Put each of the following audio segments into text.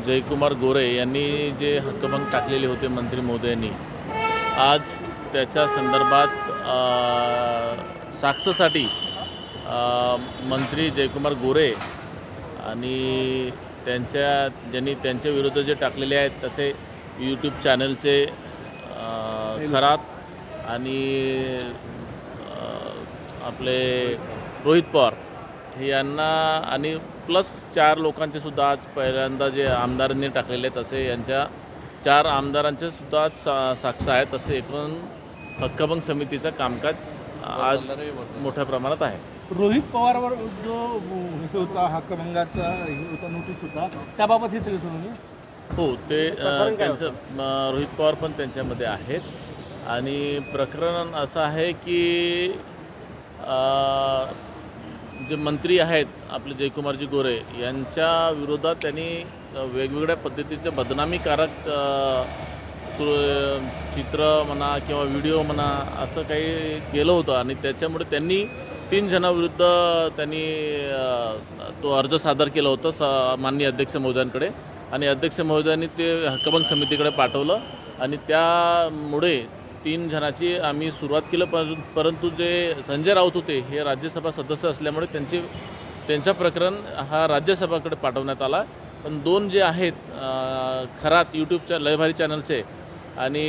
जयकुमार गोरे यांनी जे हक्कभंग टाकलेले होते मंत्री महोदयांनी, आज त्याच्या संदर्भात साक्षीसाठी मंत्री जयकुमार गोरे आणि ज्यांनी त्यांच्या विरुद्ध जे टाकलेले आहेत तसे यूट्यूब चॅनलचे खरात आणि आपले रोहित पवार यांना आणि प्लस 4 लोकांचे सुद्धा आज पहिल्यांदा जे आमदारांनी टाकलेले आहेत तसे यांच्या 4 आमदारांचे सुद्धा आज साक्ष आहेत. तसे एकूण हक्कभंग समितीचं कामकाज आज मोठ्या प्रमाणात आहे. रोहित पवारवर जो होता हक्कभंगाचा होता नोटीस होता त्याबाबत हे सगळे सुनावणी हो ते त्यांचं रोहित पवार पण त्यांच्यामध्ये आहेत आणि प्रकरण असं आहे की जे मंत्री आहेत आपले जयकुमारजी गोरे यांच्या विरोधात त्यांनी वेगवेगळ्या पद्धतीचे बदनामीकारक चित्र म्हणा किंवा व्हिडिओ म्हणा असं काही केलं होतं आणि त्याच्यामुळे त्यांनी 3 जणांविरुद्ध त्यांनी तो अर्ज सादर केला होता माननीय अध्यक्ष महोदयांकडे आणि अध्यक्ष महोदयांनी ते हक्कभंग समितीकडे पाठवलं आणि त्यामुळे 3 जणांची आम्ही सुरुवात केलं. परंतु जे संजय राऊत होते हे राज्यसभा सदस्य असल्यामुळे त्यांचा प्रकरण हा राज्यसभाकडे पाठवण्यात आला. पण 2 जे आहेत खरात यूट्यूबच्या लयभारी चॅनलचे आणि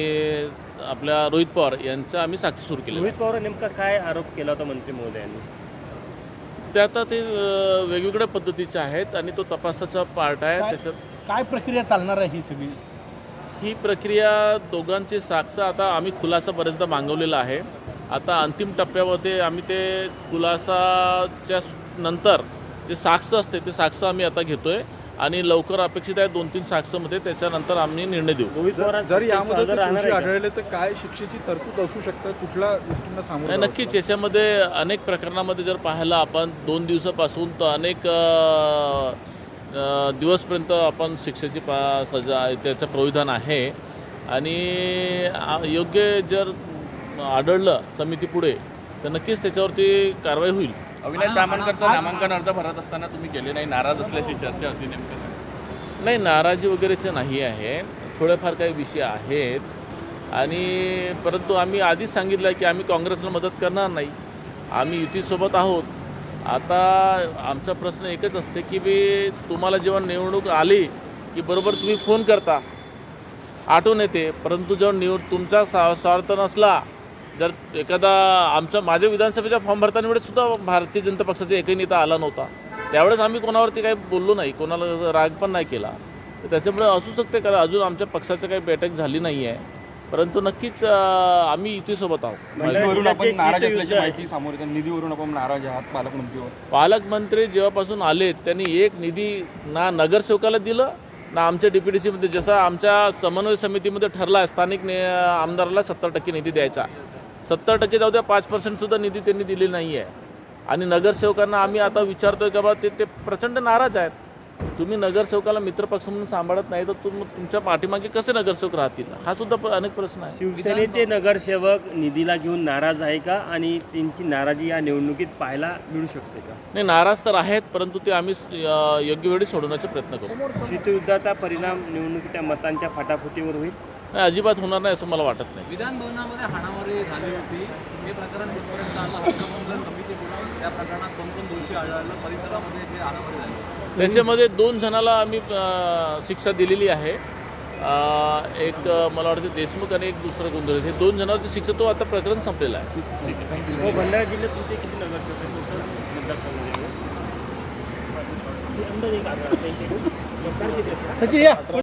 आपल्या रोहित पवार यांचा आम्ही साक्षी सुरू केली. रोहित पवार नेमका काय आरोप केला होता मंत्री महोदयांनी? ते आता ते वेगवेगळ्या पद्धतीचे आहेत आणि तो तपासाचा पार्ट आहे. त्याच्यात काय प्रक्रिया चालणार आहे ही सगळी? ही प्रक्रिया दोघांची साक्ष आता आम्ही खुलासा बरेचदा मागवलेला आहे. आता अंतिम टप्प्यामध्ये आम्ही ते खुलासाच्या नंतर जे साक्ष असते ते साक्ष आम्ही आता घेतोय आणि लवकर अपेक्षित आहे 2-3 साक्षामध्ये त्याच्यानंतर आम्ही निर्णय देऊ. जर यामध्ये दोषी आढळले तर काय शिक्षेची तरतूद असू शकते? कुठल्या गोष्टींना सामोरं? नक्कीच याच्यामध्ये अनेक प्रकरणामध्ये जर पाहिलं आपण 2 दिवसापासून तर अनेक दिवसपर्यंत आपण शिक्षेची सजा त्याचं प्रावधान आहे आणि योग्य जर आढळलं समितीपुढे तर नक्कीच त्याच्यावरती कारवाई होईल. अविनाश ताम्हणकरचं नामांकन अर्ज भरत असताना तुम्ही केले नाही, नाराज असल्याची चर्चा होती, नेमकं नाही नाराजी वगैरेचं नाही आहे. थोडेफार काही विषय आहेत आणि परंतु आम्ही आधीच सांगितलं आहे की आम्ही काँग्रेसला मदत करणार नाही, आम्ही युतीसोबत आहोत. आता आमचा प्रश्न एकच असते की तुम्हाला जेव्हा निवडणूक आली की बरोबर तुम्ही फोन करता, आठवण येते, परंतु जेव्हा तुमचा स्वार्थ नसला, जर एखादा माझ्या विधानसभेच्या फॉर्म भरताना वेळेस सुद्धा भारतीय जनता पक्षाचा एकही नेता आला नव्हता, त्यावेळेस आम्ही कोणावरती काही बोललो नाही, कोणाला राग पण नाही केला. तर त्याच्यामुळे असू शकते कारण अजून आमच्या पक्षाचं काही बैठक झाली नाही आहे, परंतु नक्कीच आम्ही युतीसोबत आहोत. निधीवरून आपण नाराज असल्याची माहिती समोर येते. निधीवरून आपण नाराज आहात पालकमंत्रीवर. पालकमंत्री जेव्हापासून आले त्यांनी एक निधी ना नगरसेवकाला दिलं ना आमच्या DPDCमध्ये, जसं आमच्या समन्वय समितीमध्ये ठरला आहे स्थानिक आमदाराला 70% निधी द्यायचा. 70% जाऊ द्या, 5% सुद्धा निधी त्यांनी दिली नाही आहे. आणि नगरसेवकांना आम्ही आता विचारतोय का बा ते प्रचंड नाराज आहेत. तुम्ही नगरसेवकाला मित्रपक्ष म्हणून सांभाळत नाही तर तुमच्या पाठीमागे कसे नगरसेवक राहतील, हा सुद्धा अनेक प्रश्न आहे. शिवसेनेचे नगरसेवक निधीला घेऊन नाराज आहे का आणि त्यांची नाराजी या निवडणुकीत पाहायला मिळू शकते का? नाही, नाराज तर आहेत, परंतु ते आम्ही योग्य वेळी सोडवण्याचा प्रयत्न करू. शीतयुद्धाचा परिणाम निवडणुकीच्या मतांच्या फाटाफुटीवर होईल? नाही, अजिबात होणार नाही असं मला वाटत नाही. विधान भवनामध्ये हाणामारी झाली होती, हे प्रकरण कुठपर्यंत आलं? हक्कभंग समिती बोलावून त्या प्रकरणात कोण दोषी आढळलं? परिसरामध्ये जे हाणामारी झाली त्याच्यामध्ये 2 जणाला आम्ही शिक्षा दिलेली आहे. एक मला वाटतं देशमुख आणि एक दुसरं गोंधळ, हे 2 जणांची शिक्षा, तो आता प्रकरण संपलेलं आहे. भंडारा जिल्ह्यात तुमचे किती नगरसेवक मतदारसंघ? सचिन या